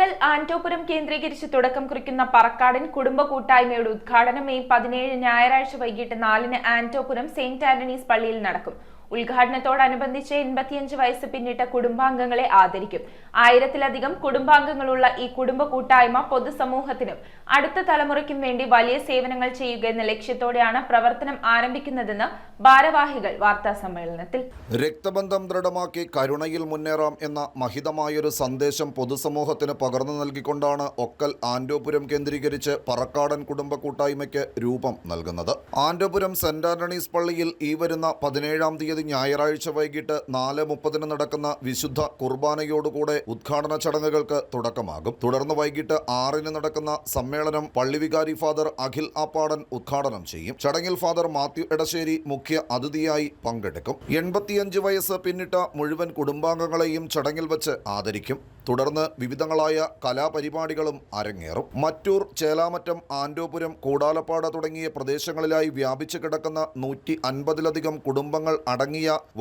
ഒക്കൽ ആന്റോപുരം കേന്ദ്രീകരിച്ച് തുടക്കം കുറിക്കുന്ന പറക്കാടൻ കുടുംബ കൂട്ടായ്മയുടെ ഉദ്ഘാടനം മെയ് 17 ഞായറാഴ്ച വൈകിട്ട് 4-ന് ആന്റോപുരം സെന്റ് ആന്റണീസ് പള്ളിയിൽ നടക്കും. ഉദ്ഘാടനത്തോടനുബന്ധിച്ച് 85 വയസ്സ് പിന്നിട്ട കുടുംബാംഗങ്ങളെ ആദരിക്കും. 1000-ലധികം കുടുംബാംഗങ്ങളുള്ള ഈ കുടുംബ കൂട്ടായ്മ പൊതുസമൂഹത്തിനും അടുത്ത തലമുറയ്ക്കും വേണ്ടി വലിയ സേവനങ്ങൾ ചെയ്യുക എന്ന ലക്ഷ്യത്തോടെയാണ് പ്രവർത്തനം ആരംഭിക്കുന്നതെന്ന് ഭാരവാഹികൾ വാർത്താസമ്മേളനത്തിൽ. രക്തബന്ധം ദൃഢമാക്കി കരുണയിൽ മുന്നേറാം എന്ന മഹിതമായൊരു സന്ദേശം പൊതുസമൂഹത്തിന് പകർന്നു നൽകിക്കൊണ്ടാണ് ഒക്കൽ ആന്റോപുരം കേന്ദ്രീകരിച്ച് പറക്കാടൻ കുടുംബ കൂട്ടായ്മയ്ക്ക് രൂപം നൽകുന്നത്. ആന്റോപുരം സെന്റ് ആന്റണീസ് പള്ളിയിൽ ഈ വരുന്ന 17-ാം തീയതി ഞായറാഴ്ച വൈകിട്ട് 4:30 നടക്കുന്ന വിശുദ്ധ കുർബാനയോടുകൂടെ ഉദ്ഘാടന ചടങ്ങുകൾക്ക് തുടക്കമാകും. തുടർന്ന് വൈകിട്ട് 6-ന് നടക്കുന്ന സമ്മേളനം പള്ളിവികാരി ഫാദർ അഖിൽ ആപ്പാടൻ ഉദ്ഘാടനം ചെയ്യും. ചടങ്ങിൽ ഫാദർ മാത്യു എടശ്ശേരി മുഖ്യ അതിഥിയായി പങ്കെടുക്കും. 85 വയസ്സ് പിന്നിട്ട മുഴുവൻ കുടുംബാംഗങ്ങളെയും ചടങ്ങിൽ വച്ച് ആദരിക്കും. തുടർന്ന് വിവിധങ്ങളായ കലാപരിപാടികളും അരങ്ങേറും. മറ്റൂർ, ചേലാമറ്റം, ആന്റോപുരം, കൂടാലപ്പാട് തുടങ്ങിയ പ്രദേശങ്ങളിലായി വ്യാപിച്ചു കിടക്കുന്ന 150-ലധികം കുടുംബങ്ങൾ അടങ്ങിയ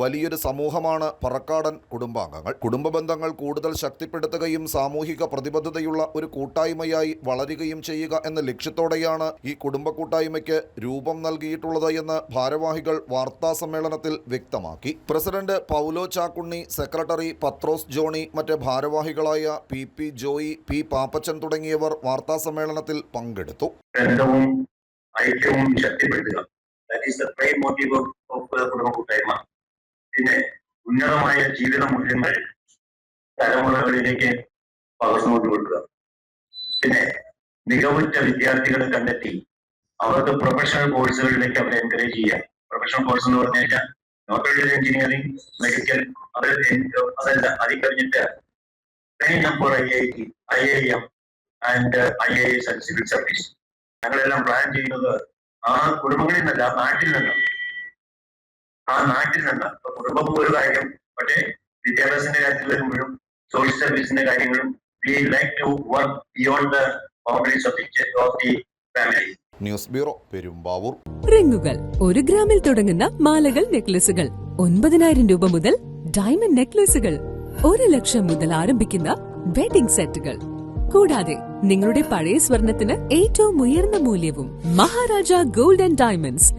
വലിയൊരു സമൂഹമാണ് പറക്കാടൻ കുടുംബാംഗങ്ങൾ. കുടുംബ ബന്ധങ്ങൾ കൂടുതൽ ശക്തിപ്പെടുത്തുകയും സാമൂഹിക പ്രതിബദ്ധതയുള്ള ഒരു കൂട്ടായ്മയായി വളരുകയും ചെയ്യുക എന്ന ലക്ഷ്യത്തോടെയാണ് ഈ കുടുംബ കൂട്ടായ്മയ്ക്ക് രൂപം നൽകിയിട്ടുള്ളത് എന്ന് ഭാരവാഹികൾ വാർത്താ സമ്മേളനത്തിൽ വ്യക്തമാക്കി. പ്രസിഡന്റ് പൗലോ ചാക്കുണ്ണി, സെക്രട്ടറി പത്രോസ് ജോണി, മറ്റ് ഭാരവാഹികളായ PP ജോയി, P പാപ്പച്ചൻ തുടങ്ങിയവർ വാർത്താ സമ്മേളനത്തിൽ പങ്കെടുത്തു. ഐക്യവും ശക്തിപ്പെടുത്തുക, കുടുംബ കൂട്ടായ്മ. പിന്നെ ഉന്നതമായ ജീവിത മൂല്യങ്ങൾ തലമുറകളിലേക്ക് പകർന്നുകൊണ്ട് കൊടുക്കുക. പിന്നെ മികവുറ്റ വിദ്യാർത്ഥികളെ കണ്ടെത്തി അവർക്ക് പ്രൊഫഷണൽ കോഴ്സുകളിലേക്ക് അവരെ എൻകറേജ് ചെയ്യുക. പ്രൊഫഷണൽ കോഴ്സ് എന്ന് പറഞ്ഞു കഴിഞ്ഞാൽ നോട്ട് ഓൺലി എഞ്ചിനീയറിംഗ്, മെഡിക്കൽ, അതല്ല, അതിൽ കഴിഞ്ഞിട്ട് training for IIT, IIM and IAS and civil service. ഞങ്ങളെല്ലാം പ്ലാൻ ചെയ്യുന്നത് ആ കുടുംബങ്ങളിൽ നിന്നല്ല, നാട്ടിൽ നിന്ന്. കുടുംബം ഒരു കാര്യം, പക്ഷേ വിദ്യാഭ്യാസത്തിന്റെ കാര്യത്തിൽ വരുമ്പോഴും സോഷ്യൽ സർവീസിന്റെ കാര്യങ്ങളും we like to work beyond the boundaries of the family. News bureau, Perumbavoor. റിങ്ങുകൾ 1 ഗ്രാമിൽ തുടങ്ങുന്ന മാലകൾ, നെക്ലസുകൾ 9,000 രൂപ മുതൽ ഡയമണ്ട് നെക്ലസുകൾ 1 ലക്ഷം മുതൽ ആരംഭിക്കുന്ന വെഡിംഗ് സെറ്റുകൾ. കൂടാതെ നിങ്ങളുടെ പഴയ സ്വർണത്തിന് ഏറ്റവും ഉയർന്ന മൂല്യവും. Maharaja gold and diamonds,